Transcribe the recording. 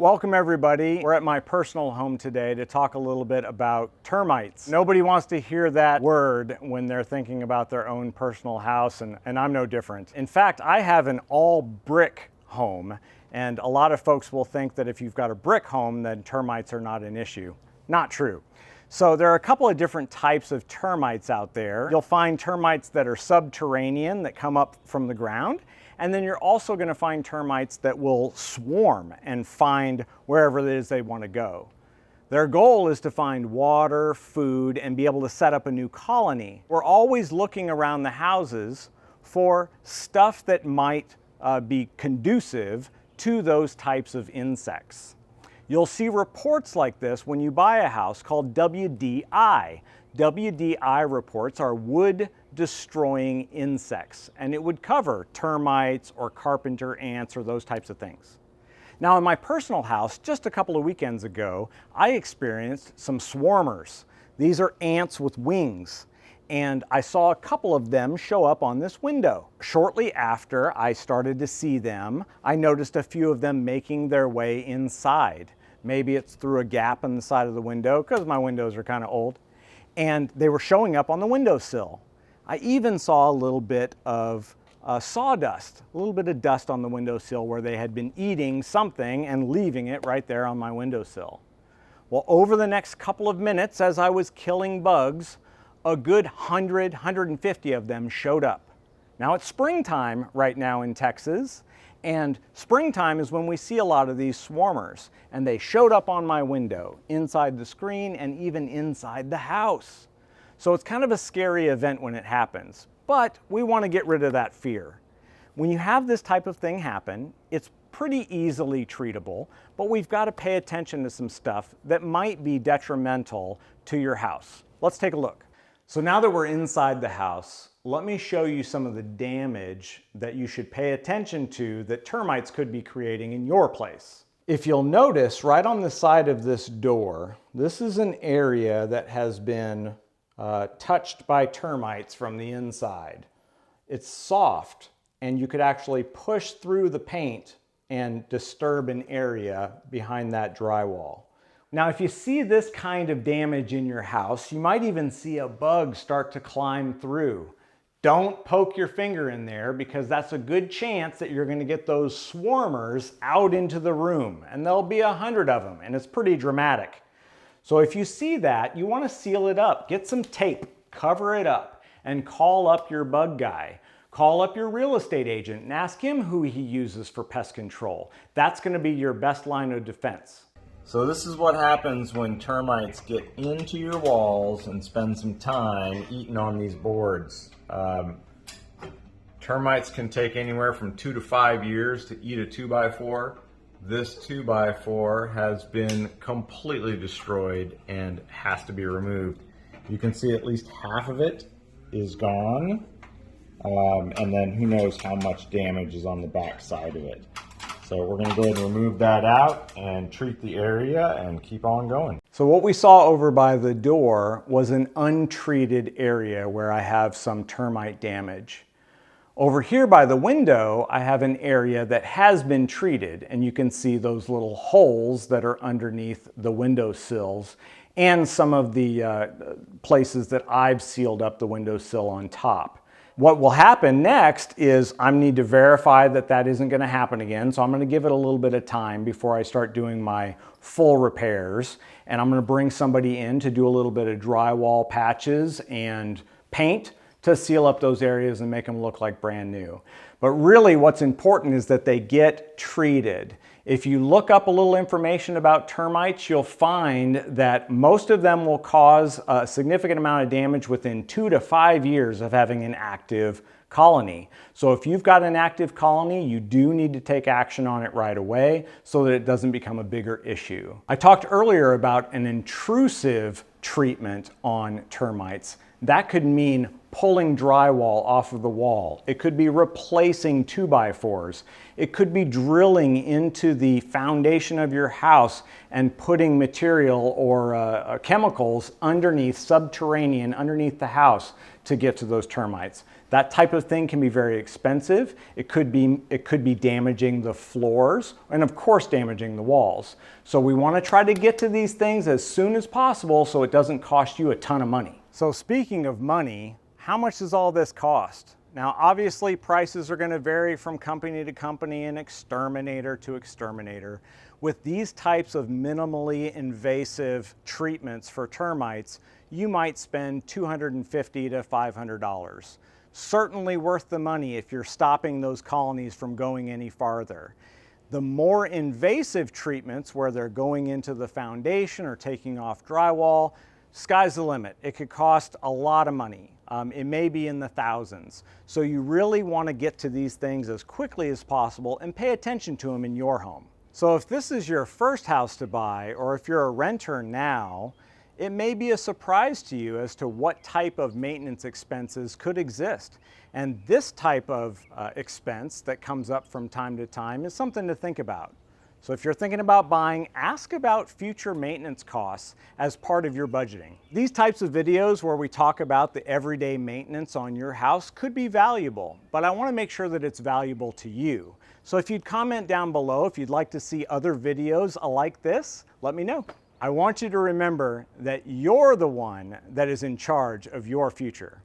Welcome everybody. We're at my personal home today to talk a little bit about termites. Nobody wants to hear that word when they're thinking about their own personal house, and I'm no different. In fact, I have an all brick home, and a lot of folks will think that if you've got a brick home, then termites are not an issue. Not true. So there are a couple of different types of termites out there. You'll find termites that are subterranean, that come up from the ground. And then you're also going to find termites that will swarm and find wherever it is they want to go. Their goal is to find water, food, and be able to set up a new colony. We're always looking around the houses for stuff that might be conducive to those types of insects. You'll see reports like this when you buy a house called WDI. WDI reports are wood destroying insects, and it would cover termites or carpenter ants or those types of things. Now in my personal house, just a couple of weekends ago, I experienced some swarmers. These are ants with wings, and I saw a couple of them show up on this window. Shortly after I started to see them, I noticed a few of them making their way inside. Maybe it's through a gap in the side of the window, because my windows are kind of old, and they were showing up on the windowsill. I even saw a little bit of sawdust, a little bit of dust on the windowsill where they had been eating something and leaving it right there on my windowsill. Well, over the next couple of minutes, as I was killing bugs, a good 100, 150 of them showed up. Now it's springtime right now in Texas, and springtime is when we see a lot of these swarmers, and they showed up on my window, inside the screen, and even inside the house. So it's kind of a scary event when it happens, but we want to get rid of that fear. When you have this type of thing happen, it's pretty easily treatable, but we've got to pay attention to some stuff that might be detrimental to your house. Let's take a look. So now that we're inside the house, let me show you some of the damage that you should pay attention to that termites could be creating in your place. If you'll notice, right on the side of this door, this is an area that has been touched by termites from the inside. It's soft, and you could actually push through the paint and disturb an area behind that drywall. Now, if you see this kind of damage in your house, you might even see a bug start to climb through. Don't poke your finger in there, because that's a good chance that you're going to get those swarmers out into the room, and there'll be 100 of them, and it's pretty dramatic. So if you see that, you want to seal it up. Get some tape, cover it up, and call up your bug guy. Call up your real estate agent and ask him who he uses for pest control. That's going to be your best line of defense. So this is what happens when termites get into your walls and spend some time eating on these boards. Termites can take anywhere from 2 to 5 years to eat a 2x4. This 2x4 has been completely destroyed and has to be removed. You can see at least half of it is gone, and then who knows how much damage is on the back side of it. So we're going to go ahead and remove that out and treat the area and keep on going. So what we saw over by the door was an untreated area where I have some termite damage. Over here by the window, I have an area that has been treated, and you can see those little holes that are underneath the window sills and some of the places that I've sealed up the windowsill on top. What will happen next is I need to verify that that isn't going to happen again, so I'm going to give it a little bit of time before I start doing my full repairs, and I'm going to bring somebody in to do a little bit of drywall patches and paint to seal up those areas and make them look like brand new. But really what's important is that they get treated. If you look up a little information about termites, you'll find that most of them will cause a significant amount of damage within 2 to 5 years of having an active colony. So if you've got an active colony, you do need to take action on it right away so that it doesn't become a bigger issue. I talked earlier about an intrusive treatment on termites. That could mean pulling drywall off of the wall. It could be replacing 2x4s. It could be drilling into the foundation of your house and putting material or chemicals underneath, subterranean, underneath the house to get to those termites. That type of thing can be very expensive. It could be damaging the floors and of course damaging the walls. So we want to try to get to these things as soon as possible so it doesn't cost you a ton of money. So speaking of money, how much does all this cost? Now obviously prices are going to vary from company to company and exterminator to exterminator. With these types of minimally invasive treatments for termites, you might spend $250 to $500. Certainly worth the money if you're stopping those colonies from going any farther. The more invasive treatments where they're going into the foundation or taking off drywall, sky's the limit. It could cost a lot of money. It may be in the thousands. So you really want to get to these things as quickly as possible and pay attention to them in your home. So if this is your first house to buy, or if you're a renter now, it may be a surprise to you as to what type of maintenance expenses could exist. And this type of expense that comes up from time to time is something to think about. So if you're thinking about buying, ask about future maintenance costs as part of your budgeting. These types of videos where we talk about the everyday maintenance on your house could be valuable, but I want to make sure that it's valuable to you. So if you'd comment down below if you'd like to see other videos like this, let me know. I want you to remember that you're the one that is in charge of your future.